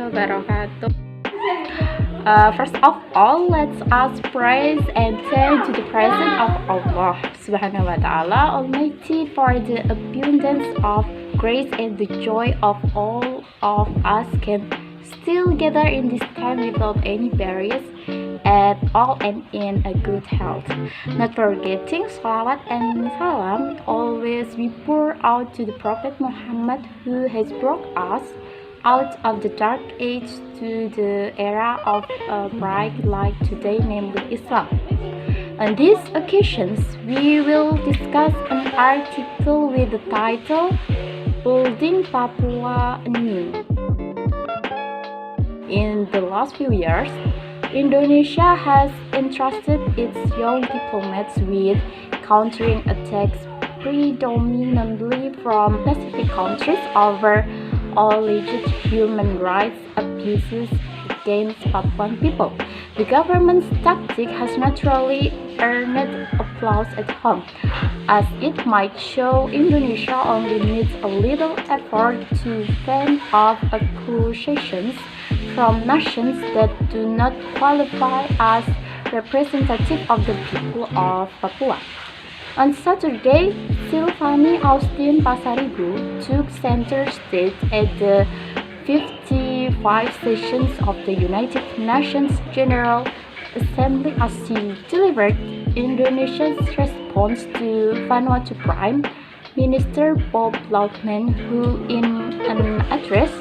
wabarakatuh. First of all, let's ask praise and thank to the presence of Allah Subhanahu wa Ta'ala Almighty for the abundance of grace and the joy of all of us can still gather in this time without any barriers at all and in a good health. Not forgetting salawat and salam always we pour out to the Prophet Muhammad who has brought us out of the dark age to the era of a bright light today, namely Islam. On these occasions, we will discuss an article with the title Building Papua Anew. In the last few years, Indonesia has entrusted its young diplomats with countering attacks predominantly from Pacific countries over alleged human rights abuses against Papuan people. The government's tactic has naturally earned applause at home, as it might show Indonesia only needs a little effort to fend off accusations from nations that do not qualify as representative of the people of Papua. On Saturday, Silvani Austin Pasaribu took center stage at the 55th sessions of the United Nations General Assembly as he delivered Indonesia's response to Vanuatu Prime Minister Bob Lautman, who in an address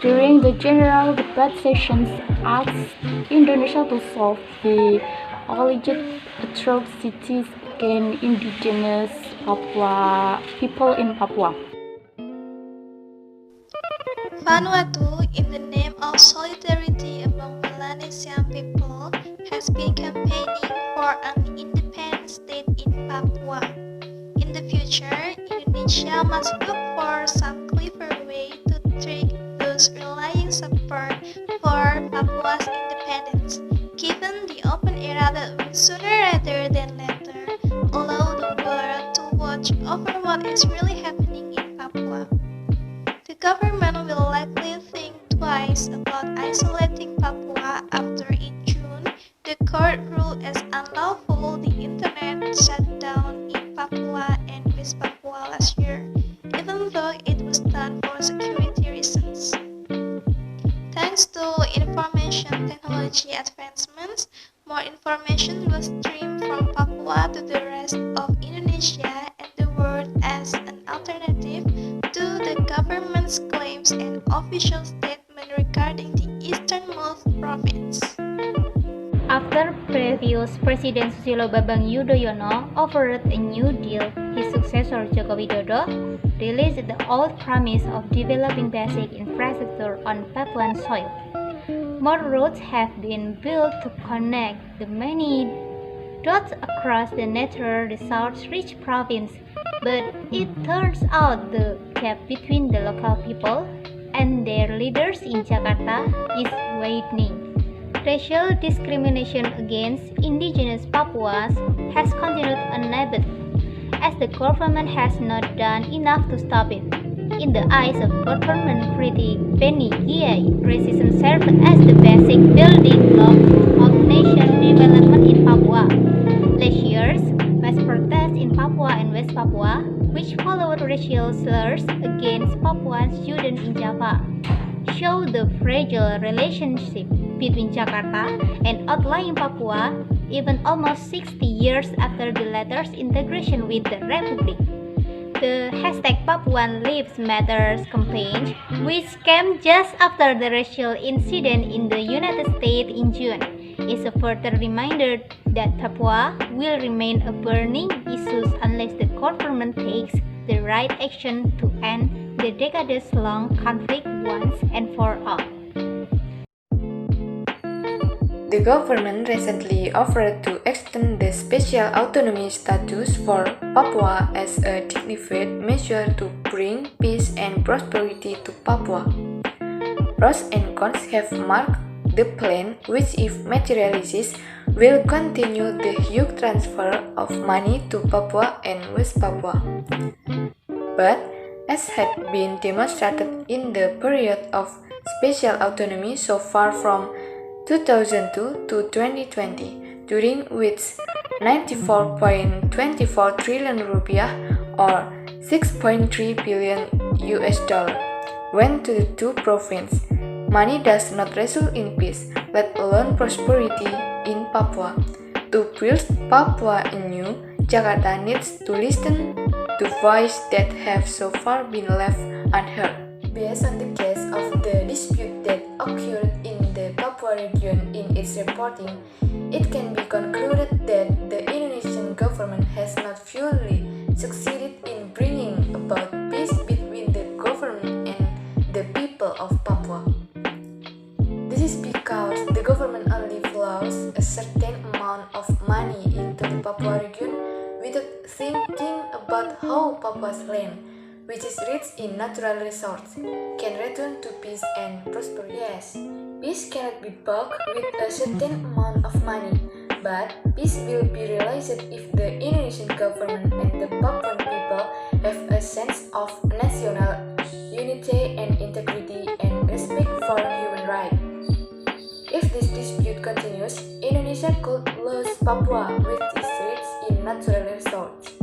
during the general debate sessions asked Indonesia to solve the alleged atrocities against indigenous people in Papua. Vanuatu, in the name of solidarity among Melanesian people, has been campaigning for an independent state in Papua. In the future, Indonesia must look for some clever way to trick those relying support for Papua's independence, given the open era that will sooner rather than later allow the world to watch over what is really happening in Papua. The government will likely think twice about isolating Papua after in June, the court ruled as unlawful the internet shutdown in Papua and West Papua last year, even though it was done for security reasons. Thanks to information technology advancements, more information will stream from Papua to the rest of Indonesia and the world as an alternative to the government's claims and official statement regarding the easternmost province. After previous President Susilo Bambang Yudhoyono offered a New Deal, his successor Joko Widodo released the old promise of developing basic infrastructure on Papuan soil. More roads have been built to connect the many dots across the natural resource-rich province, but it turns out the gap between the local people and their leaders in Jakarta is widening. Racial discrimination against indigenous Papuans has continued unabated, as the government has not done enough to stop it. In the eyes of government critic Benny Giai, racism served as the basic building block of nation development in Papua. Last year's mass protests in Papua and West Papua, which followed racial slurs against Papuan students in Java, show the fragile relationship between Jakarta and outlying Papua, even almost 60 years after the latter's integration with the Republic. The #Papuan Lives Matter campaign, which came just after the racial incident in the United States in June, is a further reminder that Papua will remain a burning issue unless the government takes the right action to end the decades-long conflict once and for all. The government recently offered to extend the special autonomy status for Papua as a dignified measure to bring peace and prosperity to Papua. Pros and cons have marked the plan, which if materializes, will continue the huge transfer of money to Papua and West Papua. But, as had been demonstrated in the period of special autonomy so far from 2002 to 2020, during which 94.24 trillion rupiah or 6.3 billion US dollar went to the two provinces. Money does not result in peace, let alone prosperity in Papua. To build Papua anew, Jakarta needs to listen to voices that have so far been left unheard. Based on the case of the dispute that occurred in the Papua region in its reporting, it can be concluded that the Indonesian government has not fully succeeded in bringing about peace between the government and the people of Papua. This is because the government only flows a certain amount of money into the Papua region without thinking about how Papua's land, which is rich in natural resources, can return to peace and prosperity. Yes, peace cannot be bought with a certain amount of money, but peace will be realized if the Indonesian government and the Papuan people have a sense of national unity and integrity and respect for human rights. If this dispute continues, Indonesia could lose Papua, which is rich in natural resources.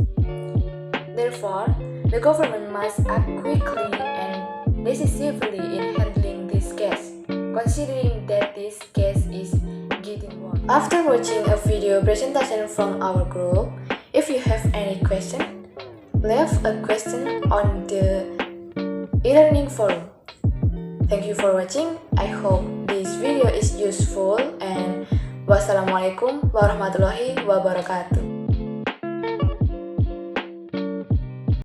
Therefore, the government must act quickly and decisively in handling this case, considering that this case is getting worse. After watching a video presentation from our group, if you have any question, leave a question on the e-learning forum. Thank you for watching. I hope this video is useful and wassalamualaikum warahmatullahi wabarakatuh.